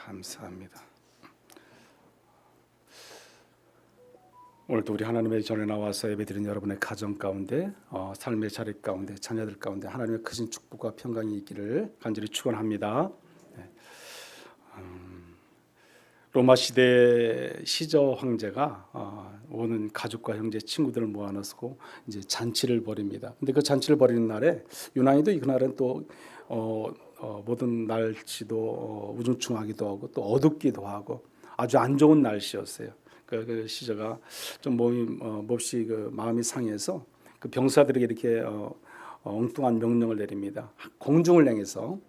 감사합니다. 오늘도 우리 하나님의 전에 나와서 예배드린 여러분의 가정 가운데 삶의 자리 가운데 자녀들 가운데 하나님의 크신 축복과 평강이 있기를 간절히 축원합니다. 로마 시대 시저 황제가 오는 가족과 형제 친구들을 모아놓고 이제 잔치를 벌입니다. 근데 그 잔치를 벌이는 날에 유난히도 그날은 또 모든 날씨도 우중충하기도 하고 또 어둡기도 하고 아주 안 좋은 날씨였어요. 그 시저가 좀 몹시 마음이 상해서 그 병사들에게 이렇게 엉뚱한 명령을 내립니다. 공중을 향해서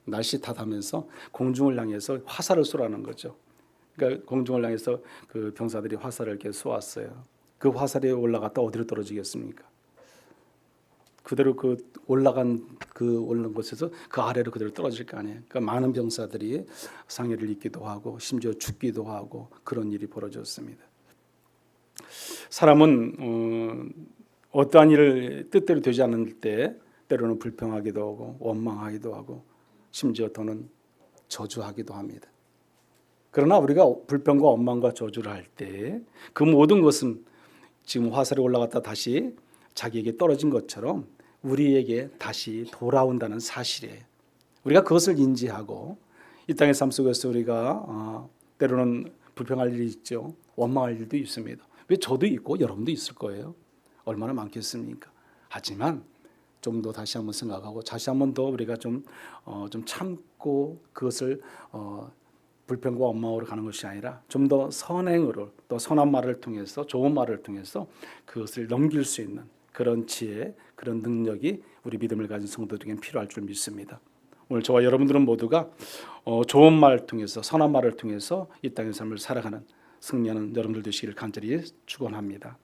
날씨 탓하면서 공중을 향해서 화살을 쏘라는 거죠. 그러니까 공중을 향해서 그 병사들이 화살을 이렇게 쏘았어요. 그 화살이 올라갔다 어디로 떨어지겠습니까? 그대로 올라간 곳에서 그 아래로 그대로 떨어질 거 아니에요. 그러니까 많은 병사들이 상해를 입기도 하고 심지어 죽기도 하고 그런 일이 벌어졌습니다. 사람은 어떠한 일을 뜻대로 되지 않을 때 때로는 불평하기도 하고 원망하기도 하고 심지어 또는 저주하기도 합니다. 그러나 우리가 불평과 원망과 저주를 할 때 그 모든 것은 지금 화살이 올라갔다 다시 자기에게 떨어진 것처럼 우리에게 다시 돌아온다는 사실이에요. 우리가 그것을 인지하고 이 땅의 삶 속에서 우리가 때로는 불평할 일이 있죠. 원망할 일도 있습니다. 왜 저도 있고 여러분도 있을 거예요. 얼마나 많겠습니까? 하지만 좀 더 다시 한번 생각하고 다시 한번 더 우리가 좀 참고 그것을 불평과 원망으로 가는 것이 아니라 좀 더 선행으로 또 선한 말을 통해서 좋은 말을 통해서 그것을 넘길 수 있는 그런 지혜, 그런 능력이 우리 믿음을 가진 성도들에게 필요할 줄 믿습니다. 오늘 저와 여러분들은 모두가 좋은 말을 통해서 선한 말을 통해서 이 땅의 삶을 살아가는 승리하는 여러분들 되시기를 간절히 축원합니다.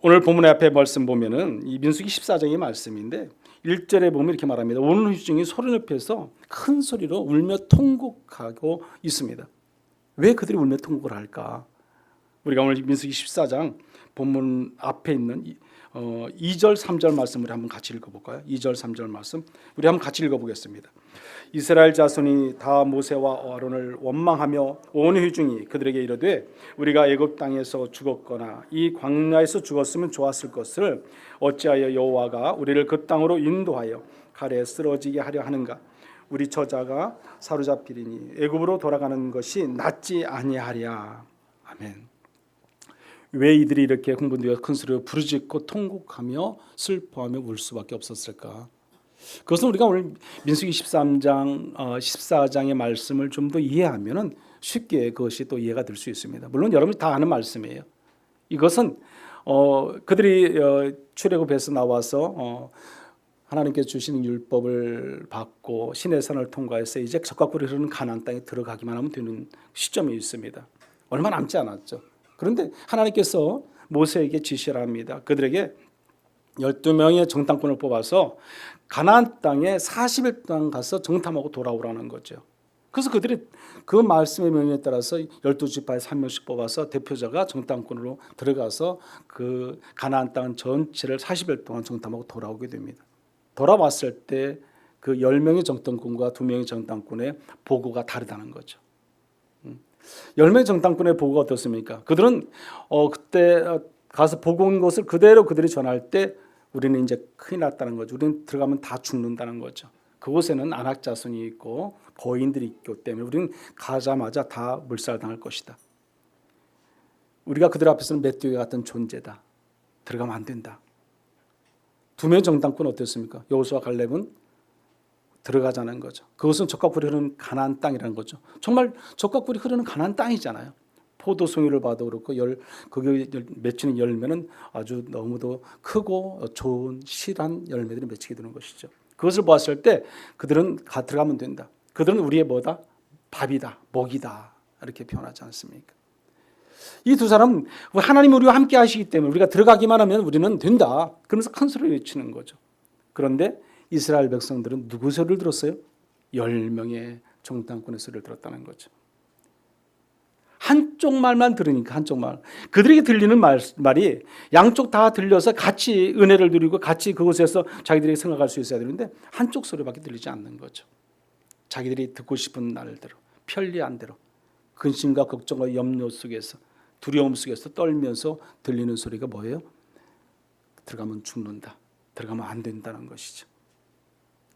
오늘 본문의 앞에 말씀 보면은 이 민수기 14장의 말씀인데 1절에 보면 이렇게 말합니다. 오는 회중이 소리 높여서 큰 소리로 울며 통곡하고 있습니다. 왜 그들이 울며 통곡을 할까? 우리가 오늘 민수기 14장 본문 앞에 있는 2절 3절 말씀을 한번 같이 읽어볼까요? 2절 3절 말씀 우리 한번 같이 읽어보겠습니다. 이스라엘 자손이 다 모세와 아론을 원망하며 온 회중이 그들에게 이르되 우리가 애굽 땅에서 죽었거나 이 광야에서 죽었으면 좋았을 것을 어찌하여 여호와가 우리를 그 땅으로 인도하여 칼에 쓰러지게 하려 하는가? 우리 처자가 사로잡히리니 애굽으로 돌아가는 것이 낫지 아니하랴. 아멘. 왜 이들이 이렇게 흥분되어 큰 소리로 부르짖고 통곡하며 슬퍼하며 울 수밖에 없었을까? 그것은 우리가 오늘 민수기 13장, 14장의 말씀을 좀 더 이해하면은 쉽게 그것이 또 이해가 될 수 있습니다. 물론 여러분이 다 아는 말씀이에요. 이것은 그들이 출애굽에서 나와서 하나님께서 주시는 율법을 받고 시내산을 통과해서 이제 적과 꿀이 흐르는 가나안 땅에 들어가기만 하면 되는 시점이 있습니다. 얼마 남지 않았죠. 그런데 하나님께서 모세에게 지시를 합니다. 그들에게 12명의 정탐꾼을 뽑아서 가나안 땅에 40일 동안 가서 정탐하고 돌아오라는 거죠. 그래서 그들이 그 말씀의 명령에 따라서 12지파에 3명씩 뽑아서 대표자가 정탐꾼으로 들어가서 그 가나안 땅 전체를 40일 동안 정탐하고 돌아오게 됩니다. 돌아왔을 때 그 10명의 정탐꾼과 2명의 정탐꾼의 보고가 다르다는 거죠. 10명의 정탐꾼의 보고가 어떻습니까? 그들은 그때 가서 보고 온 것을 그대로 그들이 전할 때 우리는 이제 큰일 났다는 거죠. 우리는 들어가면 다 죽는다는 거죠. 그곳에는 안악 자손이 있고 거인들이 있기 때문에 우리는 가자마자 다 물살당할 것이다. 우리가 그들 앞에서는 메뚜기 같은 존재다. 들어가면 안 된다. 2명의 정탐꾼은 어땠습니까? 여호수아 칼렙은 들어가자는 거죠. 그것은 젖과 꿀이 흐르는 가나안 땅이라는 거죠. 정말 젖과 꿀이 흐르는 가나안 땅이잖아요. 포도송이를 봐도 그렇고 거기 맺히는 열매는 아주 너무도 크고 좋은 실한 열매들이 맺히게 되는 것이죠. 그것을 보았을 때 그들은 들어가면 된다. 그들은 우리의 뭐다? 밥이다, 먹이다 이렇게 표현하지 않습니까? 이 두 사람은 하나님이 우리와 함께 하시기 때문에 우리가 들어가기만 하면 우리는 된다. 그러면서 큰 소리를 외치는 거죠. 그런데 이스라엘 백성들은 누구 소리를 들었어요? 10명의 정탐꾼의 소리를 들었다는 거죠. 한쪽 말만 들으니까 한쪽 말. 그들에게 들리는 말이 양쪽 다 들려서 같이 은혜를 누리고 같이 그곳에서 자기들이 생각할 수 있어야 되는데 한쪽 소리밖에 들리지 않는 거죠. 자기들이 듣고 싶은 말대로, 편리한 대로, 근심과 걱정과 염려 속에서, 두려움 속에서 떨면서 들리는 소리가 뭐예요? 들어가면 죽는다, 들어가면 안 된다는 것이죠.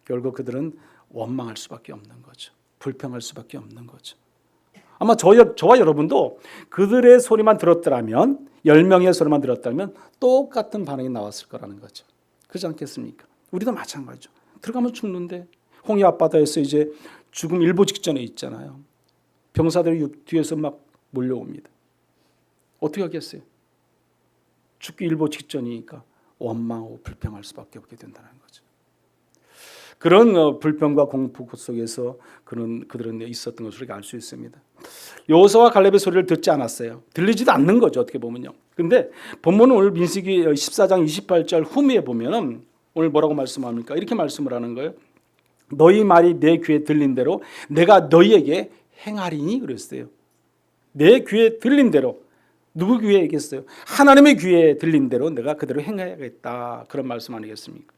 결국 그들은 원망할 수밖에 없는 거죠. 불평할 수밖에 없는 거죠. 아마 저와 여러분도 그들의 소리만 들었더라면, 10명의 소리만 들었다면 똑같은 반응이 나왔을 거라는 거죠. 그렇지 않겠습니까? 우리도 마찬가지죠. 들어가면 죽는데, 홍해 앞바다에서 이제 죽음 일보 직전에 있잖아요. 병사들이 뒤에서 막 몰려옵니다. 어떻게 하겠어요? 죽기 일보 직전이니까 원망하고 불평할 수밖에 없게 된다는 거죠. 그런 불평과 공포 속에서 그들은 있었던 것을 알 수 있습니다. 여호수아와 갈렙의 소리를 듣지 않았어요. 들리지도 않는 거죠, 어떻게 보면요. 그런데 본문은 오늘 민수기 14장 28절 후미에 보면은 오늘 뭐라고 말씀합니까? 이렇게 말씀을 하는 거예요. 너희 말이 내 귀에 들린 대로 내가 너희에게 행하리니 그랬어요. 내 귀에 들린 대로. 누구 귀에 얘기했어요? 하나님의 귀에 들린 대로 내가 그대로 행해야겠다. 그런 말씀 아니겠습니까?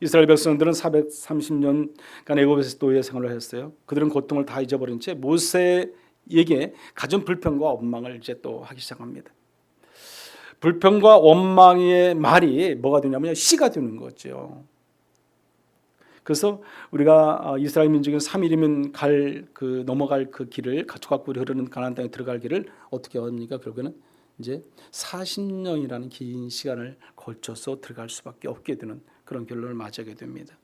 이스라엘 백성들은 430년간 애굽에서 노예 생활을 했어요. 그들은 고통을 다 잊어버린 채 모세에게 가진 불평과 원망을 이제 또 하기 시작합니다. 불평과 원망의 말이 뭐가 되냐면 씨가 되는 거죠. 그래서 우리가 이스라엘 민족이 3일이면 넘어갈 그 길을 가축각물이 흐르는 가나안 땅에 들어갈 길을 어떻게 합니까? 결국에는 이제 40년이라는 긴 시간을 걸쳐서 들어갈 수밖에 없게 되는 그런 결론을 맞이하게 됩니다.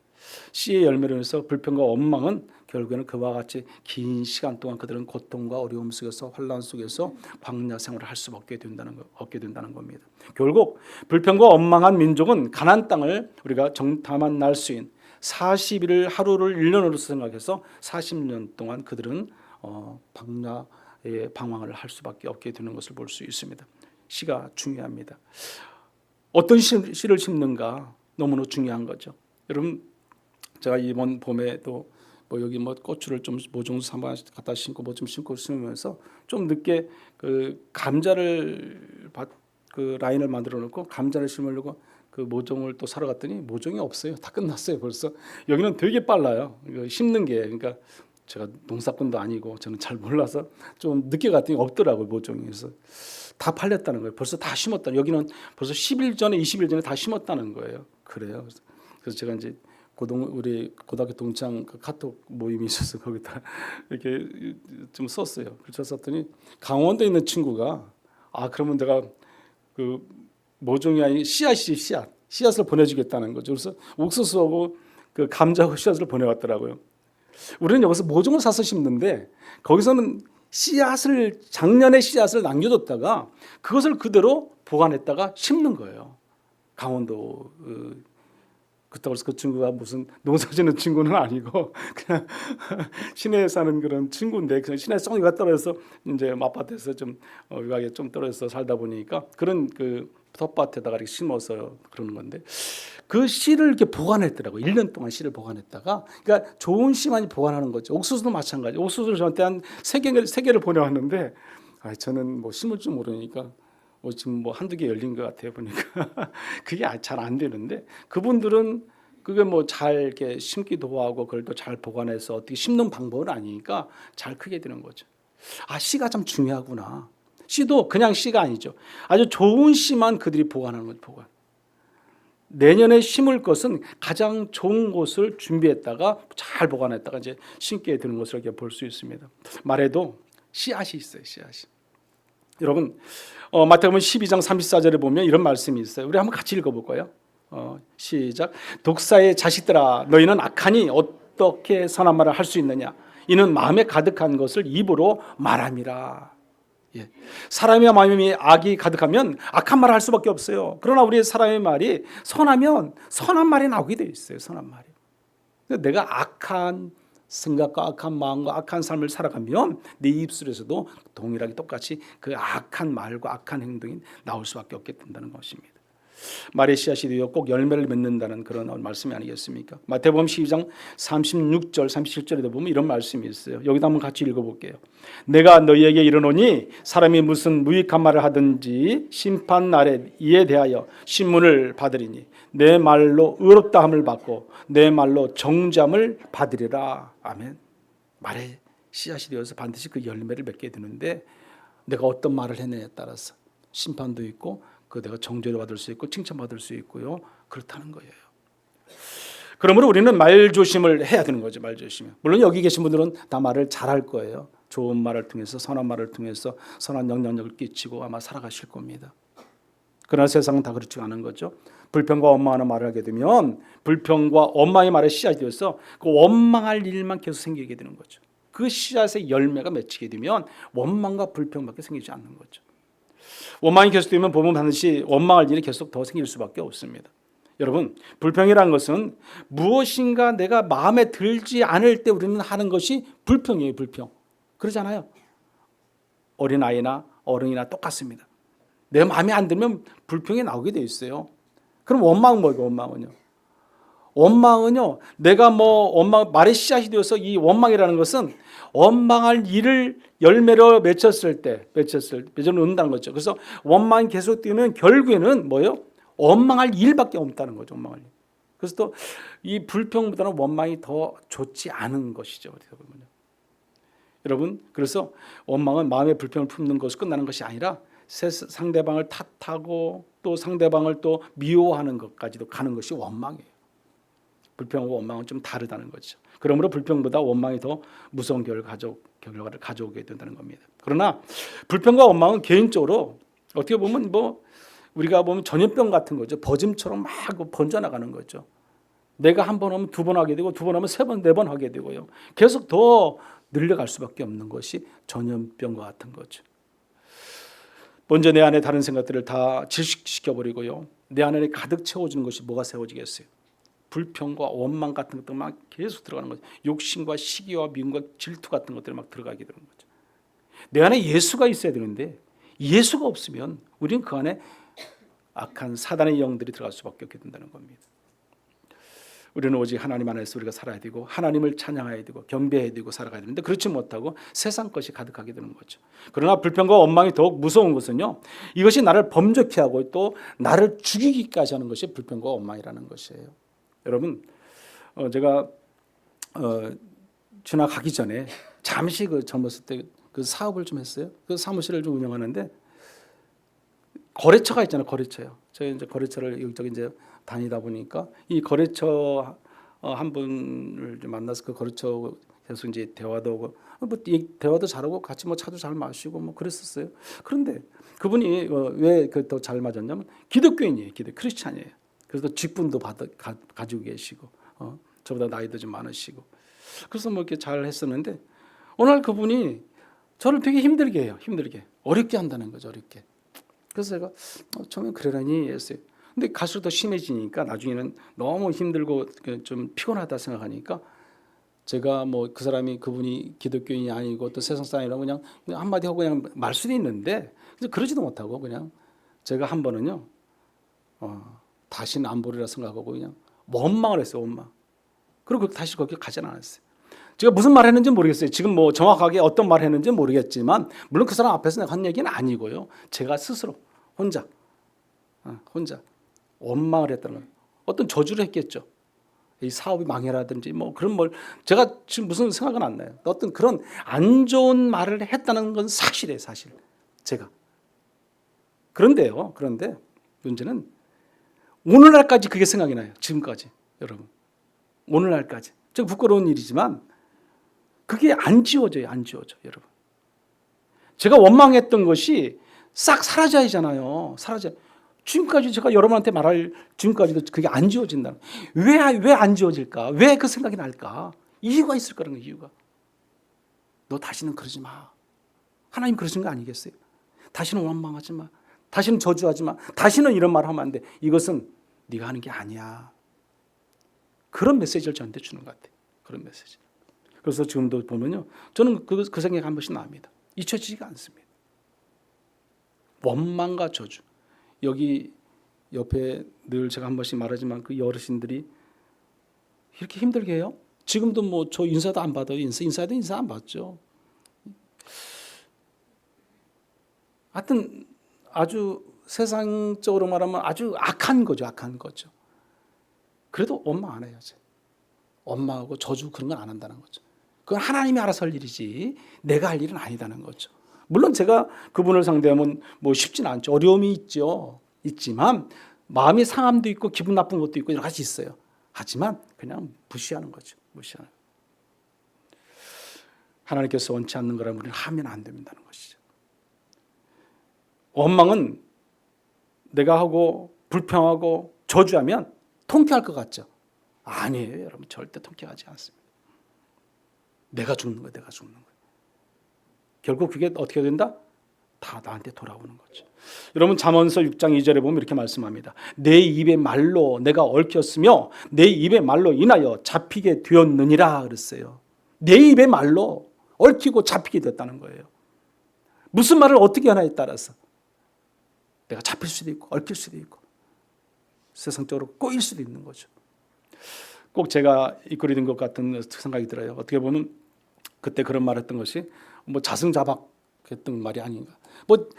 씨의 열매로 해서 불평과 원망은 결국에는 그와 같이 긴 시간 동안 그들은 고통과 어려움 속에서 환난 속에서 광야 생활을 할 수밖에 없게 된다는 겁니다. 결국 불평과 원망한 민족은 가나안 땅을 우리가 정탐한 날수인 40일을 하루를 1년으로 생각해서 40년 동안 그들은 광야의 방황을 할 수밖에 없게 되는 것을 볼 수 있습니다. 씨가 중요합니다. 어떤 씨를 심는가 너무나 중요한 거죠. 여러분, 제가 이번 봄에도 여기 고추를 좀 모종수 삼아 갖다 심고 좀 심고 심으면서 좀 늦게 그 감자를 그 라인을 만들어 놓고 감자를 심으려고 그 모종을 또 사러 갔더니 모종이 없어요. 다 끝났어요. 벌써 여기는 되게 빨라요. 이거 심는 게. 그러니까 제가 농사꾼도 아니고 저는 잘 몰라서 좀 늦게 갔더니 없더라고요. 모종이. 그래서 다 팔렸다는 거예요. 벌써 다 심었다. 여기는 벌써 10일 전에 20일 전에 다 심었다는 거예요. 그래요. 그래서 제가 이제 우리 고등학교 동창 그 카톡 모임이 있어서 거기다 이렇게 좀 썼어요. 그래서 썼더니 강원도에 있는 친구가 그러면 내가 그 모종이 아닌 씨앗을 보내주겠다는 거죠. 그래서 옥수수하고 그 감자하고 씨앗을 보내왔더라고요. 우리는 여기서 모종을 사서 심는데 거기서는 작년에 씨앗을 남겨뒀다가 그것을 그대로 보관했다가 심는 거예요. 강원도 그렇다고 해서 그 친구가 무슨 농사짓는 친구는 아니고 그냥 시내에 사는 그런 친구인데 그냥 시내 쏙이가 떨어져서 이제 아파트에서 좀 외곽에 좀 떨어져서 살다 보니까 그런 그 텃밭에다가 이렇게 심어서 그러는 건데 그 씨를 이렇게 보관했더라고요. 1년 동안 씨를 보관했다가 그러니까 좋은 씨만 보관하는 거죠. 옥수수도 마찬가지. 옥수수를 저한테 한 3개를 보내왔는데 저는 심을 줄 모르니까 지금 한두 개 열린 것 같아요. 보니까 그게 잘 안 되는데 그분들은 그게 잘 이렇게 심기도 하고 그걸 또 잘 보관해서 어떻게 심는 방법은 아니니까 잘 크게 되는 거죠. 씨가 참 중요하구나. 씨도 그냥 씨가 아니죠. 아주 좋은 씨만 그들이 보관하는 거죠. 보관. 내년에 심을 것은 가장 좋은 곳을 준비했다가 잘 보관했다가 이제 심게 되는 것을 이렇게 볼 수 있습니다. 말에도 씨앗이 있어요. 씨앗이. 여러분 마태복음 12장 34절에 보면 이런 말씀이 있어요. 우리 한번 같이 읽어볼까요? 시작. 독사의 자식들아 너희는 악하니 어떻게 선한 말을 할 수 있느냐. 이는 마음에 가득한 것을 입으로 말함이라. 사람의 마음이 악이 가득하면 악한 말을 할 수밖에 없어요. 그러나 우리의 사람의 말이 선하면 선한 말이 나오게 되어 있어요. 선한 말이. 내가 악한 생각과 악한 마음과 악한 삶을 살아가면 내 입술에서도 동일하게 똑같이 그 악한 말과 악한 행동이 나올 수밖에 없게 된다는 것입니다. 말의 씨앗이 되어 꼭 열매를 맺는다는 그런 말씀이 아니겠습니까? 마태복음 12장 36절 37절에도 보면 이런 말씀이 있어요. 여기도 한번 같이 읽어볼게요. 내가 너희에게 이르노니 사람이 무슨 무익한 말을 하든지 심판 날에 이에 대하여 신문을 받으리니 내 말로 의롭다함을 받고 내 말로 정죄함을 받으리라. 아멘. 말의 씨앗이 되어서 반드시 그 열매를 맺게 되는데 내가 어떤 말을 했느냐에 따라서 심판도 있고 그 내가 정죄를 받을 수 있고 칭찬받을 수 있고요. 그렇다는 거예요. 그러므로 우리는 말 조심을 해야 되는 거죠. 말 조심. 물론 여기 계신 분들은 다 말을 잘할 거예요. 좋은 말을 통해서 선한 말을 통해서 선한 영향력을 끼치고 아마 살아가실 겁니다. 그러나 세상은 다 그렇지 않은 거죠. 불평과 원망하는 말을 하게 되면 불평과 원망의 말에 씨앗이 되어서 그 원망할 일만 계속 생기게 되는 거죠. 그 씨앗의 열매가 맺히게 되면 원망과 불평밖에 생기지 않는 거죠. 원망이 계속되면 보면 반드시 원망할 일이 계속 더 생길 수밖에 없습니다. 여러분, 불평이라는 것은 무엇인가 내가 마음에 들지 않을 때 우리는 하는 것이 불평이에요. 불평. 그러잖아요. 어린아이나 어른이나 똑같습니다. 내 마음에 안 들면 불평이 나오게 돼 있어요. 그럼 원망은 뭐예요? 원망은요. 내가 원망 말의 씨앗이 되어서 이 원망이라는 것은 원망할 일을 열매로 맺혔을 때 맺어놓는다는 거죠. 그래서 원망이 계속되면 결국에는 뭐예요? 원망할 일밖에 없다는 거죠. 원망할 일. 그래서 또 이 불평보다는 원망이 더 좋지 않은 것이죠. 여러분, 그래서 원망은 마음의 불평을 품는 것으로 끝나는 것이 아니라 상대방을 탓하고 또 상대방을 또 미워하는 것까지도 가는 것이 원망이에요. 불평과 원망은 좀 다르다는 거죠. 그러므로 불평보다 원망이 더 무서운 결과를 가져오게 된다는 겁니다. 그러나 불평과 원망은 개인적으로 어떻게 보면 우리가 보면 전염병 같은 거죠. 버짐처럼 막 번져나가는 거죠. 내가 한 번 하면 두 번 하게 되고 두 번 하면 세 번, 네 번 하게 되고요. 계속 더 늘려갈 수밖에 없는 것이 전염병과 같은 거죠. 먼저 내 안에 다른 생각들을 다 질식시켜버리고요. 내 안에 가득 채워주는 것이 뭐가 세워지겠어요? 불평과 원망 같은 것들 막 계속 들어가는 거죠. 욕심과 시기와 미움과 질투 같은 것들이 막 들어가게 되는 거죠. 내 안에 예수가 있어야 되는데 예수가 없으면 우리는 그 안에 악한 사단의 영들이 들어갈 수밖에 없게 된다는 겁니다. 우리는 오직 하나님 안에서 우리가 살아야 되고 하나님을 찬양해야 되고 경배해야 되고 살아가야 되는데 그렇지 못하고 세상 것이 가득하게 되는 거죠. 그러나 불평과 원망이 더욱 무서운 것은요. 이것이 나를 범죄케 하고 또 나를 죽이기까지 하는 것이 불평과 원망이라는 것이에요. 여러분, 제가 지나가기 전에 잠시 젊었을 때 그 사업을 좀 했어요. 그 사무실을 좀 운영하는데 거래처가 있잖아요. 거래처요. 저희 이제 거래처를 여기저기 이제 다니다 보니까 이 거래처 한 분을 만나서 그 거래처에서 이제 대화도 하고 대화도 잘하고 같이 차도 잘 마시고 그랬었어요. 그런데 그분이 왜 더 잘 맞았냐면 기독교인이에요. 크리스찬이에요. 그래서 직분도 가지고 계시고 저보다 나이도 좀 많으시고 그래서 이렇게 잘 했었는데 어느 날 그분이 저를 되게 힘들게 해요. 어렵게 한다는 거죠. 어렵게. 그래서 제가 처음에 그러려니 했어요. 근데 갈수록 더 심해지니까 나중에는 너무 힘들고 좀 피곤하다 생각하니까 제가 그분이 기독교인이 아니고 또 세상 사람이라고 그냥 한마디 하고 그냥 말 수도 있는데 그러지도 못하고 그냥 제가 한 번은요 다시는 안 보리라 생각하고 그냥 원망을 했어요. 원망. 그리고 다시 거기 가진 않았어요. 제가 무슨 말 했는지 모르겠어요. 지금 정확하게 어떤 말 했는지 모르겠지만 물론 그 사람 앞에서 내가 한 얘기는 아니고요. 제가 스스로 혼자 원망을 했다는 거예요. 어떤 저주를 했겠죠. 이 사업이 망해라든지 그런 제가 지금 무슨 생각은 안 나요. 어떤 그런 안 좋은 말을 했다는 건 사실이에요. 사실 제가. 그런데 문제는 오늘날까지 그게 생각이 나요. 지금까지 여러분. 오늘날까지. 좀 부끄러운 일이지만 그게 안 지워져요. 여러분. 제가 원망했던 것이 싹 사라져야 하잖아요. 지금까지 제가 여러분한테 말할 지금까지도 그게 안 지워진다. 왜 안 지워질까? 왜 그 생각이 날까? 이유가 있을 거라는 거예요. 이유가. 너 다시는 그러지 마. 하나님 그러신 거 아니겠어요? 다시는 원망하지 마. 다시는 저주하지 마. 다시는 이런 말 하면 안 돼. 이것은 네가 하는 게 아니야. 그런 메시지를 저한테 주는 것 같아요. 그런 메시지. 그래서 지금도 보면요. 저는 그 생각이 한 번씩 납니다. 잊혀지지가 않습니다. 원망과 저주. 여기 옆에 늘 제가 한 번씩 말하지만 그 어르신들이 이렇게 힘들게 해요? 지금도 저 인사도 안 받아요. 인사도 인사 안 받죠. 하여튼 아주 세상적으로 말하면 아주 악한 거죠. 그래도 원망 안 해야지. 원망하고 저주 그런 건 안 한다는 거죠. 그건 하나님이 알아서 할 일이지 내가 할 일은 아니다는 거죠. 물론 제가 그분을 상대하면 뭐 쉽진 않죠. 어려움이 있지만 마음의 상함도 있고 기분 나쁜 것도 있고 여러 가지 있어요. 하지만 그냥 무시하는 거죠. 무시하는. 하나님께서 원치 않는 거라면 우리는 하면 안 된다는 것이죠. 원망은 내가 하고 불평하고 저주하면 통쾌할 것 같죠. 아니에요, 여러분. 절대 통쾌하지 않습니다. 내가 죽는 거예요. 내가 죽는 거예요. 결국 그게 어떻게 된다? 다 나한테 돌아오는 거죠. 여러분 잠언서 6장 2절에 보면 이렇게 말씀합니다. 내 입의 말로 내가 얽혔으며 내 입의 말로 인하여 잡히게 되었느니라 그랬어요. 내 입의 말로 얽히고 잡히게 됐다는 거예요. 무슨 말을 어떻게 하나에 따라서 내가 잡힐 수도 있고 얽힐 수도 있고 세상적으로 꼬일 수도 있는 거죠. 꼭 제가 이끌이된 것 같은 생각이 들어요. 어떻게 보면 그때 그런 말했던 것이 뭐 자승자박했던 말이 아닌가. 뭐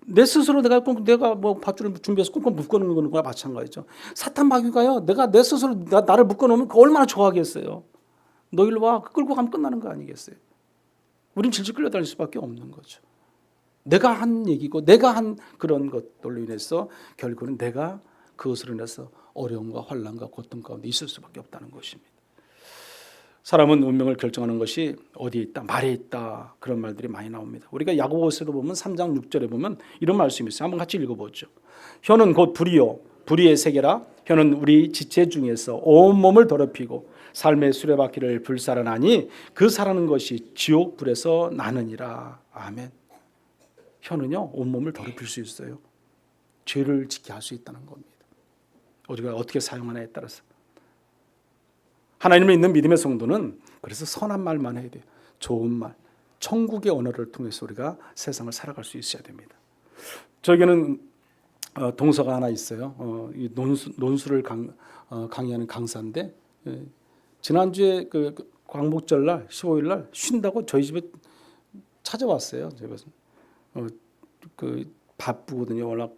내 스스로 내가 뭐 밧줄을 준비해서 꽁꽁 묶어놓는 거는 마찬가지죠. 사탄 마귀가요. 내가 내 스스로 나를 묶어놓으면 얼마나 좋아하겠어요. 너 일로 와. 끌고 가면 끝나는 거 아니겠어요. 우린 질질 끌려다닐 수밖에 없는 거죠. 내가 한 얘기고 내가 한 그런 것들로 인해서 결국은 내가 그것으로 인해서 어려움과 환난과 고통 가운데 있을 수밖에 없다는 것입니다. 사람은 운명을 결정하는 것이 어디에 있다? 말에 있다. 그런 말들이 많이 나옵니다. 우리가 야고보서도 보면 3장 6절에 보면 이런 말씀이 있어요. 한번 같이 읽어보죠. 혀는 곧 불이요 불의의 세계라. 혀는 우리 지체 중에서 온몸을 더럽히고 삶의 수레바퀴를 불살아나니 그 살아는 것이 지옥 불에서 나느니라. 아멘. 혀는요 온몸을 더럽힐 수 있어요. 죄를 짓게 할 수 있다는 겁니다. 우리가 어떻게 사용하냐에 따라서. 하나님을 믿는 믿음의 성도는 그래서 선한 말만 해야 돼요. 좋은 말, 천국의 언어를 통해서 우리가 세상을 살아갈 수 있어야 됩니다. 저에게는 동서가 하나 있어요. 논술을 강의하는 강사인데 지난주에 그 광복절날 15일날 쉰다고 저희 집에 찾아왔어요. 집에서 그 바쁘거든요. 워낙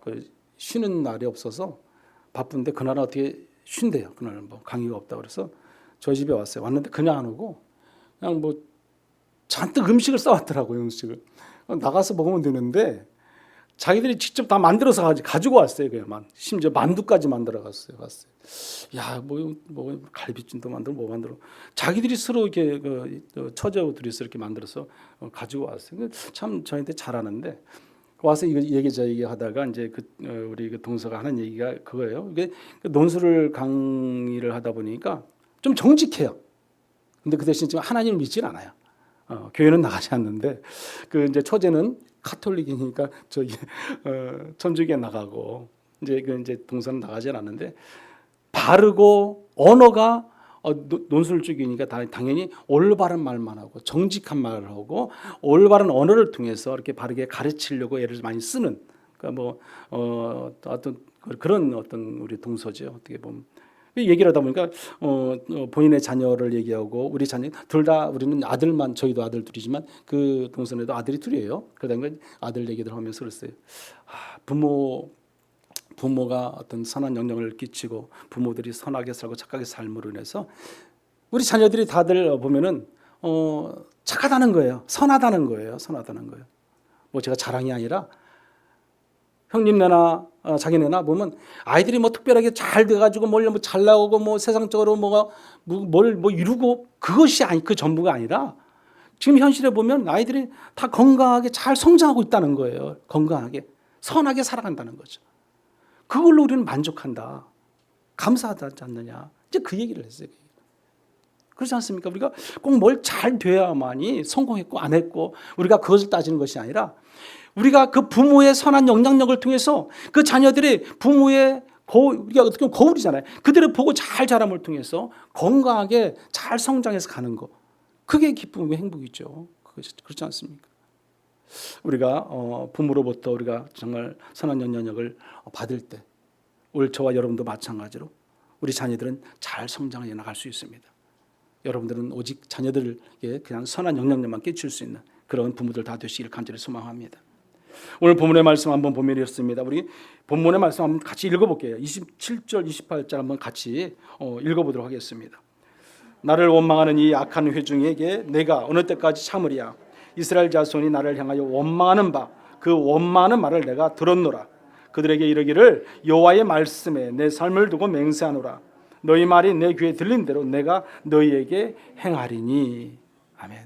쉬는 날이 없어서 바쁜데 그날은 어떻게 쉰대요. 그날 뭐 강의가 없다 그래서 저희 집에 왔어요. 왔는데 그냥 안 오고 그냥 뭐 잔뜩 음식을 싸왔더라고요. 음식을 나가서 먹으면 되는데 자기들이 직접 다 만들어서 가지고 왔어요. 그냥 심지어 만두까지 만들어 갔어요. 야, 뭐 갈비찜도 만들어 뭐 만들어 자기들이 서로 이렇게 처제들이 이렇게 만들어서 가지고 왔어요. 참 저한테 잘하는데 와서 이거 얘기하다가 이제 우리 그 동서가 하는 얘기가 그거예요. 이게 논술을 강의를 하다 보니까 좀 정직해요. 근데 그 대신 지금 하나님을 믿지는 않아요. 교회는 나가지 않는데 그 이제 처제는 카톨릭이니까 저기 천주교에 나가고 이제 동서는 나가지 않았는데 바르고 언어가 논술 쪽이니까 당연히 올바른 말만 하고 정직한 말을 하고 올바른 언어를 통해서 이렇게 바르게 가르치려고 애를 많이 쓰는 그러니까 어떤 그런 어떤 우리 동서죠. 어떻게 보면 얘기를 하다 보니까 본인의 자녀를 얘기하고 우리 자녀 둘 다 우리는 아들만 저희도 아들 둘이지만 그 동서에도 아들이 둘이에요. 그러다 보니까 아들 얘기들 하면서 그랬어요. 부모가 어떤 선한 영향을 끼치고 부모들이 선하게 살고 착하게 삶으로 인해서 우리 자녀들이 다들 보면은 착하다는 거예요. 선하다는 거예요. 뭐 제가 자랑이 아니라 형님네나 자기네나 보면 아이들이 뭐 특별하게 잘 돼가지고 뭐 잘 나오고 뭐 세상적으로 뭘 이루고 그것이 그 전부가 아니라 지금 현실에 보면 아이들이 다 건강하게 잘 성장하고 있다는 거예요. 건강하게 선하게 살아간다는 거죠. 그걸로 우리는 만족한다. 감사하지 않느냐. 이제 그 얘기를 했어요. 그렇지 않습니까? 우리가 꼭 뭘 잘 돼야만이 성공했고 안 했고 우리가 그것을 따지는 것이 아니라 우리가 그 부모의 선한 영향력을 통해서 그 자녀들이 부모의 우리가 어떻게 보면 거울이잖아요. 그들을 보고 잘 자람을 통해서 건강하게 잘 성장해서 가는 거. 그게 기쁨이고 행복이죠. 그렇지 않습니까? 우리가 부모로부터 우리가 정말 선한 영향력을 받을 때 오늘 저와 여러분도 마찬가지로 우리 자녀들은 잘 성장해 나갈 수 있습니다. 여러분들은 오직 자녀들에게 그냥 선한 영향력만 끼칠 수 있는 그런 부모들 다 되시기를 간절히 소망합니다. 오늘 본문의 말씀 한번 보면 이렇습니다. 우리 본문의 말씀 한번 같이 읽어볼게요. 27절, 28절 한번 같이 읽어보도록 하겠습니다. 나를 원망하는 이 악한 회중에게 내가 어느 때까지 참으리야. 이스라엘 자손이 나를 향하여 원망하는 바 그 원망하는 말을 내가 들었노라. 그들에게 이르기를 여호와의 말씀에 내 삶을 두고 맹세하노라. 너희 말이 내 귀에 들린 대로 내가 너희에게 행하리니. 아멘.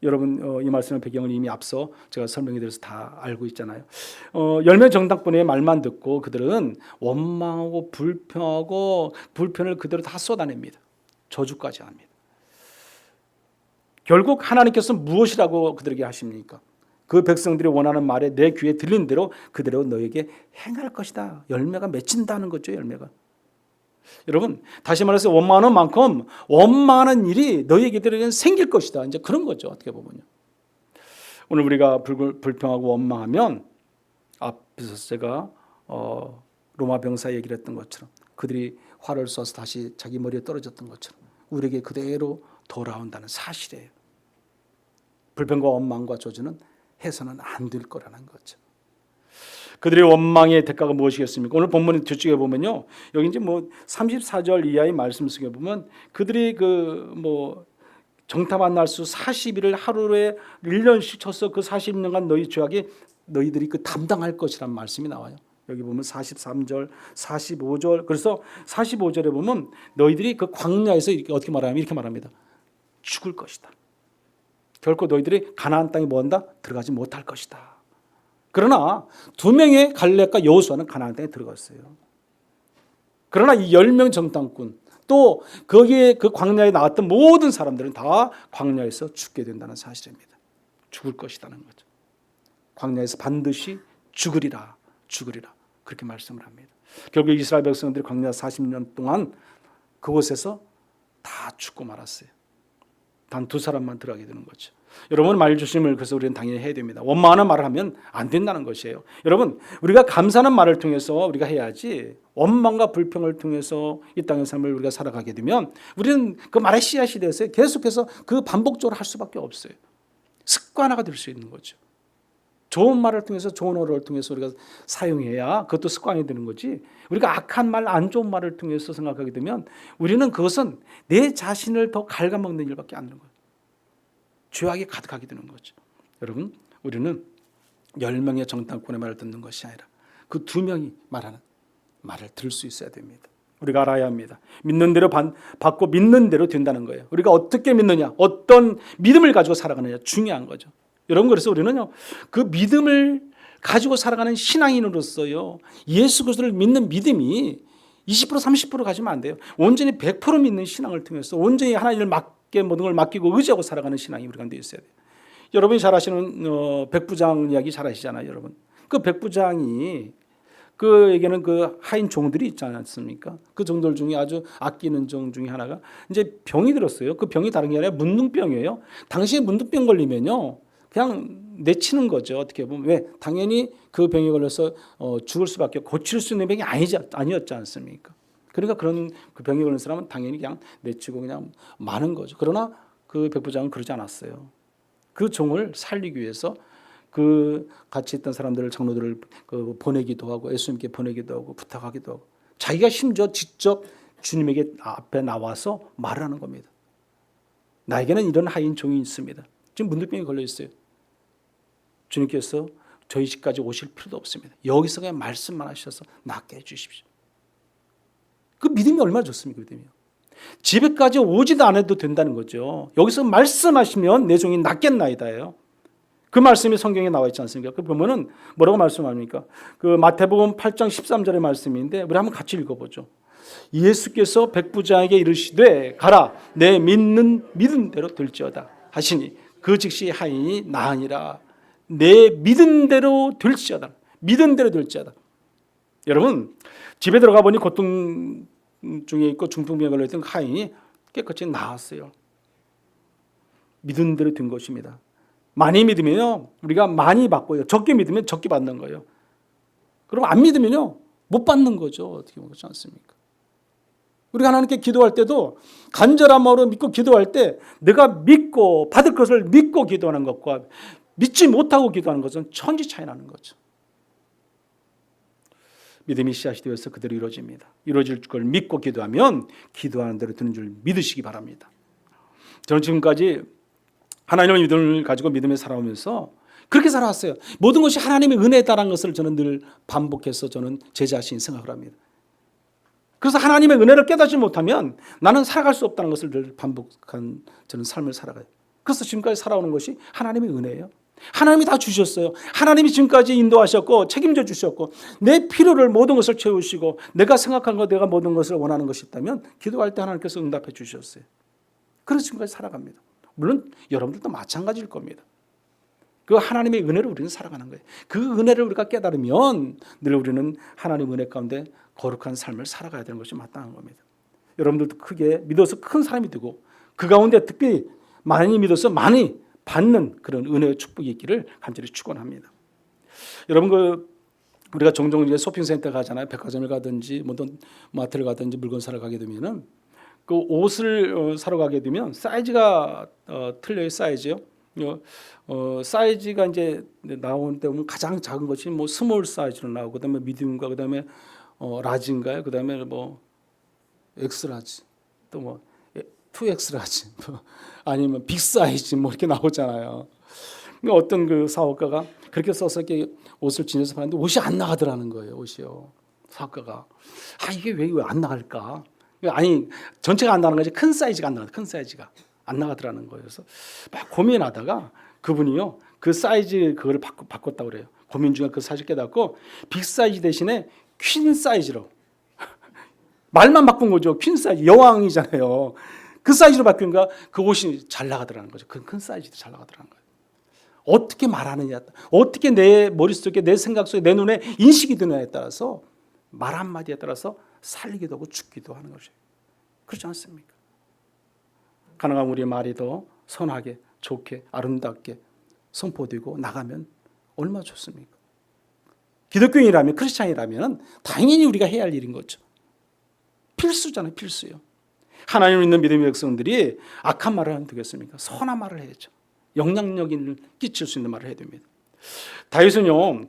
여러분 이 말씀의 배경은 이미 앞서 제가 설명해 드려서 다 알고 있잖아요. 열매 정당꾼의 말만 듣고 그들은 원망하고 불평하고 불편을 그대로 다 쏟아냅니다. 저주까지 합니다. 결국 하나님께서 무엇이라고 그들에게 하십니까? 그 백성들이 원하는 말에 내 귀에 들린 대로 그대로 너에게 행할 것이다. 열매가 맺힌다는 거죠. 열매가. 여러분 다시 말해서 원망하는 만큼 원망하는 일이 너희에게 생길 것이다. 이제 그런 거죠. 어떻게 보면요. 오늘 우리가 불평하고 원망하면 앞에서 제가 로마 병사 얘기를 했던 것처럼 그들이 활을 쏘아서 다시 자기 머리에 떨어졌던 것처럼 우리에게 그대로 돌아온다는 사실이에요. 불평과 원망과 저주는 해서는 안 될 거라는 거죠. 그들의 원망의 대가가 무엇이겠습니까? 오늘 본문 뒤쪽에 보면요. 여기 이제 34절 이하의 말씀 속에 보면 그들이 정탐한 날수 40일을 하루에 1년씩 쳐서 그 40년간 너희 죄악이 너희들이 그 담당할 것이란 말씀이 나와요. 여기 보면 43절, 45절. 그래서 45절에 보면 너희들이 그 광야에서 이렇게 어떻게 말하면 이렇게 말합니다. 죽을 것이다. 결코 너희들이 가나안 땅에 뭐한다? 들어가지 못할 것이다. 그러나 2명의 갈렙과 여호수아는 가나안 땅에 들어갔어요. 그러나 이 10명 정탐꾼 또 거기에 그 광야에 나왔던 모든 사람들은 다 광야에서 죽게 된다는 사실입니다. 죽을 것이라는 거죠. 광야에서 반드시 죽으리라. 그렇게 말씀을 합니다. 결국 이스라엘 백성들이 광야 40년 동안 그곳에서 다 죽고 말았어요. 단 2사람만 들어가게 되는 거죠. 여러분 말 조심을 그래서 우리는 당연히 해야 됩니다. 원망하는 말을 하면 안 된다는 것이에요. 여러분 우리가 감사하는 말을 통해서 우리가 해야지 원망과 불평을 통해서 이 땅의 삶을 우리가 살아가게 되면 우리는 그 말의 씨앗이 되어서 계속해서 그 반복적으로 할 수밖에 없어요. 습관화가 될 수 있는 거죠. 좋은 말을 통해서 좋은 어를 통해서 우리가 사용해야 그것도 습관이 되는 거지. 우리가 악한 말, 안 좋은 말을 통해서 생각하게 되면 우리는 그것은 내 자신을 더 갉아먹는 일밖에 안 되는 거예요. 죄악이 가득하게 되는 거죠. 여러분 우리는 10명의 정탐꾼의 말을 듣는 것이 아니라 그 2명이 말하는 말을 들을 수 있어야 됩니다. 우리가 알아야 합니다. 믿는 대로 받고 믿는 대로 된다는 거예요. 우리가 어떻게 믿느냐, 어떤 믿음을 가지고 살아가느냐 중요한 거죠. 여러분 그래서 우리는요 그 믿음을 가지고 살아가는 신앙인으로서요 예수 그리스도를 믿는 믿음이 20% 30% 가지면 안 돼요. 온전히 100% 믿는 신앙을 통해서 온전히 하나님을 모든 걸 맡기고 의지하고 살아가는 신앙이 우리 가운데 있어야 돼요. 여러분이 잘 아시는 백부장 이야기 잘 아시잖아요. 여러분 그 백부장이 그에게는 그 하인 종들이 있지 않습니까? 그 종들 중에 아주 아끼는 종 중에 하나가 이제 병이 들었어요. 그 병이 다른 게 아니라 문둥병이에요. 당시에 문둥병 걸리면요 그냥 내치는 거죠. 어떻게 보면 왜? 당연히 그 병에 걸려서 죽을 수밖에 고칠 수 있는 병이 아니었지 않습니까? 그러니까 그런 그 병에 걸린 사람은 당연히 그냥 내치고 그냥 마는 거죠. 그러나 그 백부장은 그러지 않았어요. 그 종을 살리기 위해서 그 같이 있던 사람들을 장로들을 보내기도 하고 예수님께 보내기도 하고 부탁하기도 하고 자기가 심지어 직접 주님에게 앞에 나와서 말을 하는 겁니다. 나에게는 이런 하인 종이 있습니다. 지금 문둥병에 걸려 있어요. 주님께서 저희 집까지 오실 필요도 없습니다. 여기서 그냥 말씀만 하셔서 낫게 해주십시오. 그 믿음이 얼마나 좋습니까? 그 믿음이요. 집에까지 오지도 않아도 된다는 거죠. 여기서 말씀하시면 내 종이 낫겠나이다예요. 그 말씀이 성경에 나와 있지 않습니까? 그 보면은 뭐라고 말씀합니까? 그 마태복음 8장 13절의 말씀인데 우리 한번 같이 읽어보죠. 예수께서 백부장에게 이르시되 가라 내 믿는 대로 될지어다 하시니 그 즉시 하인이 나으니라. 내 믿은 대로 될지어다. 믿은 대로 될지어다. 여러분 집에 들어가 보니 고통 중에 있고 중풍병에 걸려있던 하인이 깨끗이 나았어요. 믿은 대로 된 것입니다. 많이 믿으면요 우리가 많이 받고요. 적게 믿으면 적게 받는 거예요. 그리고 안 믿으면요 못 받는 거죠. 어떻게 보면 그렇지 않습니까? 우리가 하나님께 기도할 때도 간절한 마음으로 믿고 기도할 때 내가 믿고 받을 것을 믿고 기도하는 것과 믿지 못하고 기도하는 것은 천지 차이 나는 거죠. 믿음이 씨앗이 되어서 그대로 이루어집니다. 이루어질 걸 믿고 기도하면 기도하는 대로 되는 줄 믿으시기 바랍니다. 저는 지금까지 하나님의 믿음을 가지고 믿음에 살아오면서 그렇게 살아왔어요. 모든 것이 하나님의 은혜에 따른 것을 저는 늘 반복해서 저는 제 자신이 생각을 합니다. 그래서 하나님의 은혜를 깨닫지 못하면 나는 살아갈 수 없다는 것을 늘 반복한 저는 삶을 살아가요. 그래서 지금까지 살아오는 것이 하나님의 은혜예요. 하나님이 다 주셨어요. 하나님이 지금까지 인도하셨고 책임져 주셨고 내 필요를 모든 것을 채우시고 내가 생각한 것 내가 모든 것을 원하는 것이 있다면 기도할 때 하나님께서 응답해 주셨어요. 그래서 지금까지 살아갑니다. 물론 여러분들도 마찬가지일 겁니다. 그 하나님의 은혜로 우리는 살아가는 거예요. 그 은혜를 우리가 깨달으면 늘 우리는 하나님의 은혜 가운데 거룩한 삶을 살아가야 되는 것이 마땅한 겁니다. 여러분들도 크게 믿어서 큰 사람이 되고 그 가운데 특별히 많이 믿어서 많이 받는 그런 은혜의 축복이 있기를 간절히 축원합니다. 여러분 우리가 종종 이제 쇼핑센터 가잖아요. 백화점을 가든지 마트를 가든지 물건 사러 가게 되면은 그 옷을 사러 가게 되면 사이즈가 틀려요. 사이즈요. 사이즈가 이제 나오는 때 보면 가장 작은 것이 뭐 스몰 사이즈로 나오고 그다음에 미디움과 그다음에 라지인가요? 그다음에 뭐 엑스라지 또 뭐 2X라지 아니면 빅 사이즈 뭐 이렇게 나오잖아요. 어떤 그 사업가가 그렇게 써서 이렇게 옷을 지내서 파는데 옷이 안 나가더라는 거예요. 옷이요. 사업가가 이게 왜 안 나갈까? 아니 전체가 안 나가는 거지 큰 사이즈가 안 나가. 큰 사이즈가 안 나가더라는 거예요. 그래서 막 고민하다가 그분이요 그 사이즈 그거를 바꿨다고 그래요. 고민 중에 그 사실 깨닫고 빅 사이즈 대신에 퀸 사이즈로 말만 바꾼 거죠. 퀸 사이즈 여왕이잖아요. 그 사이즈로 바뀌니까 그 옷이 잘 나가더라는 거죠. 그 큰 사이즈도 잘 나가더라는 거예요. 어떻게 말하느냐, 어떻게 내 머릿속에 내 생각 속에 내 눈에 인식이 드느냐에 따라서 말 한마디에 따라서 살리기도 하고 죽기도 하는 것이에요. 그렇지 않습니까? 가능한 우리의 말이 더 선하게 좋게 아름답게 선포되고 나가면 얼마나 좋습니까? 기독교인이라면 크리스찬이라면 당연히 우리가 해야 할 일인 거죠. 필수잖아요. 필수요. 하나님을 믿는 믿음의 백성들이 악한 말을 하면 되겠습니까? 선한 말을 해야죠. 영향력을 끼칠 수 있는 말을 해야 됩니다. 다윗은요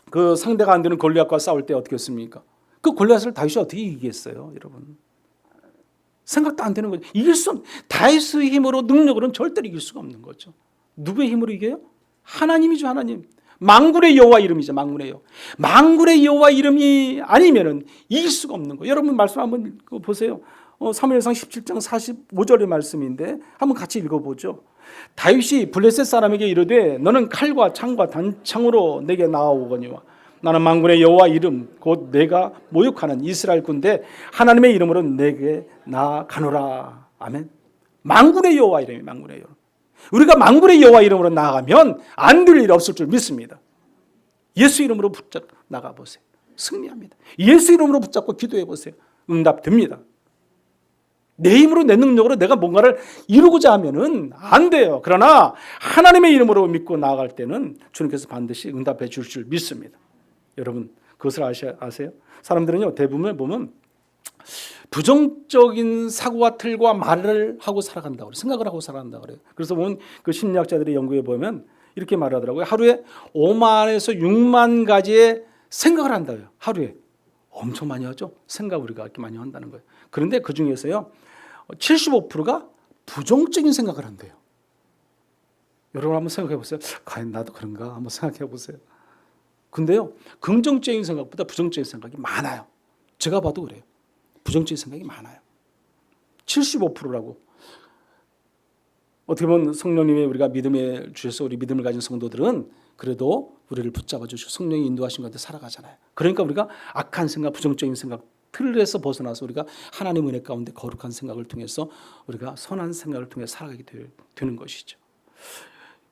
그 상대가 안 되는 골리앗과 싸울 때 어떻게 했습니까? 그 골리앗을 다윗이 어떻게 이기겠어요, 여러분? 생각도 안 되는 거죠. 이길 수 없는, 다윗의 힘으로 능력으로는 절대로 이길 수가 없는 거죠. 누구의 힘으로 이겨요? 하나님이죠, 하나님. 만군의 여호와 이름이죠, 만군의 여호와. 만군의 여호와 이름이 아니면은 이길 수가 없는 거예요. 여러분 말씀 한번 보세요. 사무엘상 17장 45절의 말씀인데 한번 같이 읽어보죠. 다윗이 블레셋 사람에게 이르되 너는 칼과 창과 단창으로 내게 나아오거니와 나는 만군의 여호와 이름 곧 내가 모욕하는 이스라엘 군대 하나님의 이름으로 내게 나아가노라. 아멘. 만군의 여호와 이름이 만군의 여호와. 우리가 만군의 여호와 이름으로 나아가면 안 될 일이 없을 줄 믿습니다. 예수 이름으로 붙잡고 나가보세요. 승리합니다. 예수 이름으로 붙잡고 기도해보세요. 응답됩니다. 내 힘으로 내 능력으로 내가 뭔가를 이루고자 하면은 안 돼요. 그러나 하나님의 이름으로 믿고 나아갈 때는 주님께서 반드시 응답해 줄 줄 믿습니다. 여러분 그것을 아세요? 사람들은요 대부분 보면 부정적인 사고와 틀과 말을 하고 살아간다고 그래요. 생각을 하고 살아간다고 그래요. 그래서 보면 그 심리학자들의 연구에 보면 이렇게 말하더라고요. 하루에 5만에서 6만 가지의 생각을 한다고요. 하루에. 엄청 많이 하죠. 생각 우리가 이렇게 많이 한다는 거예요. 그런데 그 중에서요 75%가 부정적인 생각을 한대요. 여러분 한번 생각해 보세요. 과연 나도 그런가 한번 생각해 보세요. 근데요 긍정적인 생각보다 부정적인 생각이 많아요. 제가 봐도 그래요. 부정적인 생각이 많아요. 75%라고. 어떻게 보면 성령님이 우리가 믿음에 주셔서 우리 믿음을 가진 성도들은 그래도 우리를 붙잡아 주시고 성령이 인도하신 가운데 살아가잖아요. 그러니까 우리가 악한 생각, 부정적인 생각 틀에서 벗어나서 우리가 하나님의 은혜 가운데 거룩한 생각을 통해서 우리가 선한 생각을 통해 살아가게 되는 것이죠.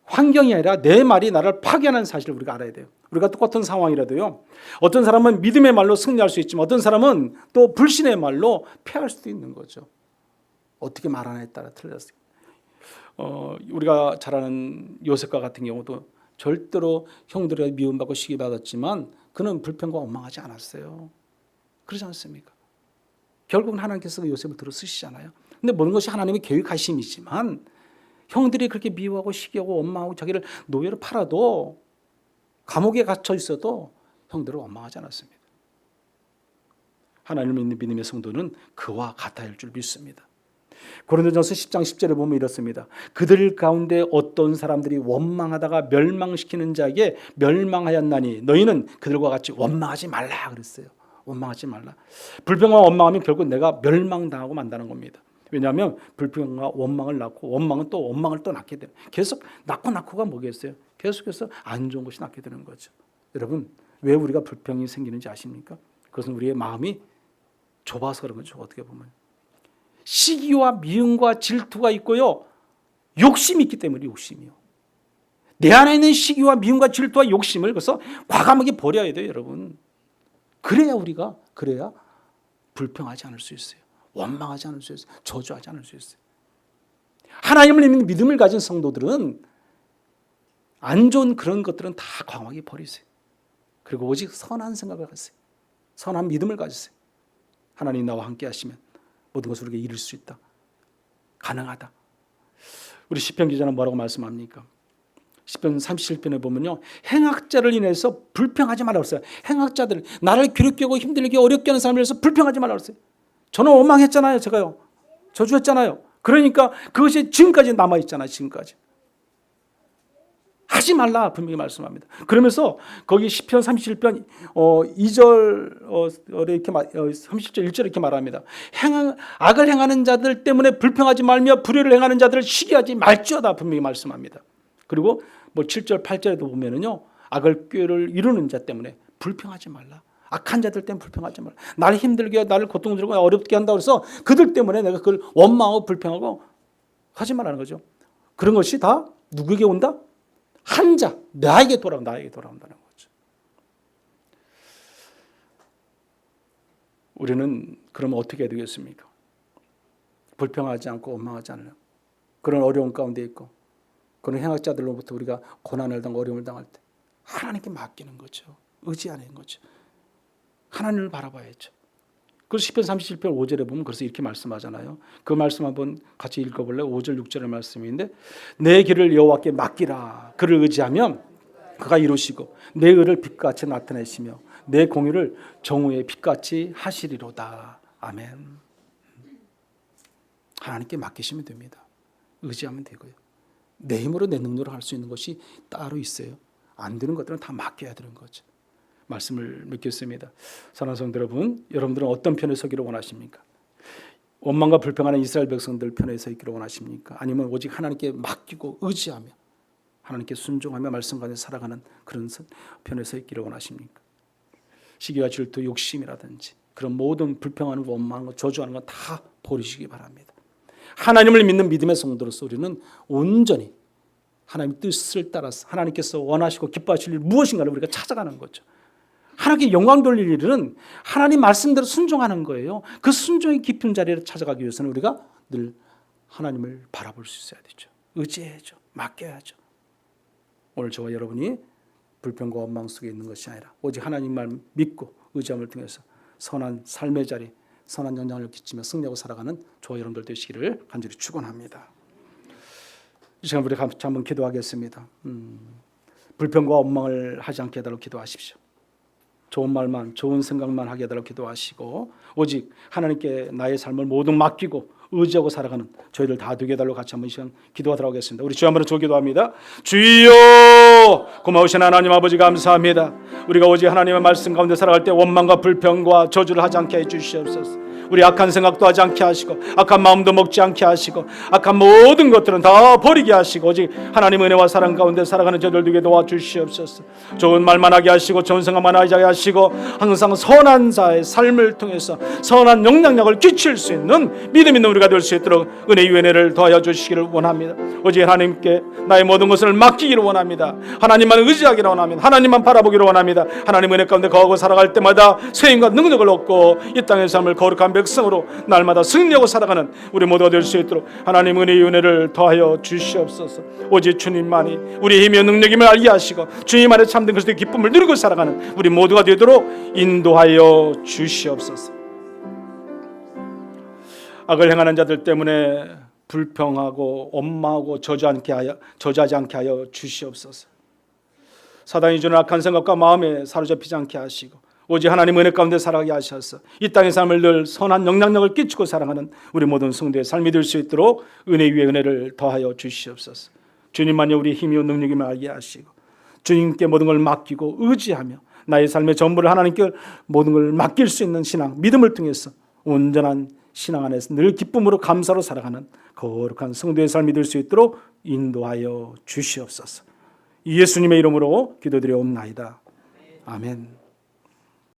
환경이 아니라 내 말이 나를 파괴하는 사실을 우리가 알아야 돼요. 우리가 똑같은 상황이라도요. 어떤 사람은 믿음의 말로 승리할 수 있지만 어떤 사람은 또 불신의 말로 패할 수도 있는 거죠. 어떻게 말하느냐에 따라 틀렸어요. 우리가 잘 아는 요셉과 같은 경우도 절대로 형들에게 미움받고 시기받았지만 그는 불평과 원망하지 않았어요. 그렇지 않습니까? 결국은 하나님께서 요셉을 들어 쓰시잖아요. 근데 모든 것이 하나님의 계획하심이지만 형들이 그렇게 미워하고 시기하고 원망하고 자기를 노예로 팔아도 감옥에 갇혀 있어도 형들을 원망하지 않았습니다. 하나님을 믿는 믿음의 성도는 그와 같아야 할 줄 믿습니다. 고린도전서 10장 10절에 보면 이렇습니다. 그들 가운데 어떤 사람들이 원망하다가 멸망시키는 자에게 멸망하였나니 너희는 그들과 같이 원망하지 말라 그랬어요. 원망하지 말라. 불평과 원망하면 결국 내가 멸망당하고 만다는 겁니다. 왜냐하면 불평과 원망을 낳고 원망은 또 원망을 또 낳게 돼요. 계속 낳고가 뭐겠어요? 계속해서 안 좋은 것이 낳게 되는 거죠. 여러분, 왜 우리가 불평이 생기는지 아십니까? 그것은 우리의 마음이 좁아서 그런 거죠. 어떻게 보면 시기와 미움과 질투가 있고요, 욕심이 있기 때문에. 욕심이요, 내 안에 있는 시기와 미움과 질투와 욕심을 그래서 과감하게 버려야 돼요, 여러분. 그래야 불평하지 않을 수 있어요. 원망하지 않을 수 있어요. 저주하지 않을 수 있어요. 하나님을 믿는 믿음을 가진 성도들은 안 좋은 그런 것들은 다 과감하게 버리세요. 그리고 오직 선한 생각을 가지세요. 선한 믿음을 가지세요. 하나님 나와 함께 하시면 모든 것을 우리에게 이룰 수 있다. 가능하다. 우리 시편 기자는 뭐라고 말씀합니까? 시편 37편에 보면요, 행악자를 인해서 불평하지 말라고 했어요. 행악자들, 나를 괴롭게 하고 힘들게 어렵게 하는 사람을 위해서 불평하지 말라고 했어요. 저는 원망했잖아요. 제가요. 저주했잖아요. 그러니까 그것이 지금까지 남아있잖아요. 지금까지. 하지 말라 분명히 말씀합니다. 그러면서 거기 시편 37편 2절 이렇게 30절 1절 이렇게 말합니다. 악을 행하는 자들 때문에 불평하지 말며 불의를 행하는 자들을 시기하지 말지어다 분명히 말씀합니다. 그리고 7절 8절에도 보면은요, 악을 꾀를 이루는 자 때문에 불평하지 말라. 악한 자들 때문에 불평하지 말라. 나를 힘들게 나를 고통스럽고 어렵게 한다고 해서 그들 때문에 내가 그걸 원망하고 불평하고 하지 말라는 거죠. 그런 것이 다 누구에게 온다? 한 자, 나에게 돌아온다는 거죠. 우리는 그러면 어떻게 해야 되겠습니까? 불평하지 않고 원망하지 않으려. 그런 어려운 가운데 있고 그런 행악자들로부터 우리가 고난을 당하고 어려움을 당할 때 하나님께 맡기는 거죠. 의지하는 거죠. 하나님을 바라봐야죠. 그래서 시편 37편 5절에 보면 그래서 이렇게 말씀하잖아요. 그 말씀 한번 같이 읽어볼래요? 5절 6절의 말씀인데, 내 길을 여호와께 맡기라. 그를 의지하면 그가 이루시고 내 의를 빛같이 나타내시며 내 공의를 정오의 빛같이 하시리로다. 아멘. 하나님께 맡기시면 됩니다. 의지하면 되고요. 내 힘으로 내 능력으로 할 수 있는 것이 따로 있어요. 안 되는 것들은 다 맡겨야 되는 거죠. 말씀을 맺겠습니다. 사랑하는 성도 여러분, 여러분들은 어떤 편에 서기를 원하십니까? 원망과 불평하는 이스라엘 백성들 편에 서 있기를 원하십니까? 아니면 오직 하나님께 맡기고 의지하며 하나님께 순종하며 말씀 가운데 살아가는 그런 편에 서 있기를 원하십니까? 시기와 질투, 욕심이라든지 그런 모든 불평하는 거, 원망하는 거, 저주하는 거 다 버리시기 바랍니다. 하나님을 믿는 믿음의 성도로서 우리는 온전히 하나님의 뜻을 따라서 하나님께서 원하시고 기뻐하실 일 무엇인가를 우리가 찾아가는 거죠. 하나님께 영광 돌릴 일은 하나님 말씀대로 순종하는 거예요. 그 순종의 깊은 자리를 찾아가기 위해서는 우리가 늘 하나님을 바라볼 수 있어야 되죠. 의지해야죠. 맡겨야죠. 오늘 저와 여러분이 불평과 원망 속에 있는 것이 아니라 오직 하나님만 믿고 의지함을 통해서 선한 삶의 자리, 선한 영향을 끼치며 승리하고 살아가는 저와 여러분들 되시기를 간절히 축원합니다. 이 시간 우리 같이 한번 기도하겠습니다. 불평과 원망을 하지 않게 해달라고 기도하십시오. 좋은 말만, 좋은 생각만 하게 해달라고 기도하시고 오직 하나님께 나의 삶을 모두 맡기고 의지하고 살아가는 저희들 다 되게 해달라고 같이 한번 이 시간 기도하도록 하겠습니다. 우리 주여 한번 기도합니다. 주여, 고마우신 하나님 아버지 감사합니다. 우리가 오직 하나님의 말씀 가운데 살아갈 때 원망과 불평과 저주를 하지 않게 해주시옵소서. 우리 악한 생각도 하지 않게 하시고 악한 마음도 먹지 않게 하시고 악한 모든 것들은 다 버리게 하시고 오직 하나님의 은혜와 사랑 가운데 살아가는 저들 되게 도와주시옵소서. 좋은 말만 하게 하시고 좋은 생각만 하게 하시고 항상 선한 자의 삶을 통해서 선한 영향력을 끼칠 수 있는 믿음 있는 우리가 될 수 있도록 은혜의 은혜를 더하여 주시기를 원합니다. 오직 하나님께 나의 모든 것을 맡기기를 원합니다. 하나님만 의지하기를 원합니다. 하나님만 바라보기를 원합니다. 하나님 은혜 가운데 거하고 살아갈 때마다 세임과 능력을 얻고 이 땅의 삶을 거룩한 백성으로 날마다 승리하고 살아가는 우리 모두가 될 수 있도록 하나님 은혜의 은혜를 더하여 주시옵소서. 오직 주님만이 우리의 힘이요 능력임을 알게 하시고 주님 안에 참된 그리스도의 기쁨을 누리고 살아가는 우리 모두가 되도록 인도하여 주시옵소서. 악을 행하는 자들 때문에 불평하고 원망하고 저주하지 않게 하여 주시옵소서. 사단이 주는 악한 생각과 마음에 사로잡히지 않게 하시고 오직 하나님 은혜 가운데 살아가게 하셔서 이 땅의 삶을 늘 선한 영향력을 끼치고 살아가는 우리 모든 성도의 삶이 될 수 있도록 은혜 위에 은혜를 더하여 주시옵소서. 주님만이 우리 힘이요 능력임을 알게 하시고 주님께 모든 걸 맡기고 의지하며 나의 삶의 전부를 하나님께 모든 걸 맡길 수 있는 신앙, 믿음을 통해서 온전한 신앙 안에서 늘 기쁨으로 감사로 살아가는 거룩한 성도의 삶이 될 수 있도록 인도하여 주시옵소서. 예수님의 이름으로 기도드려옵나이다. 아멘.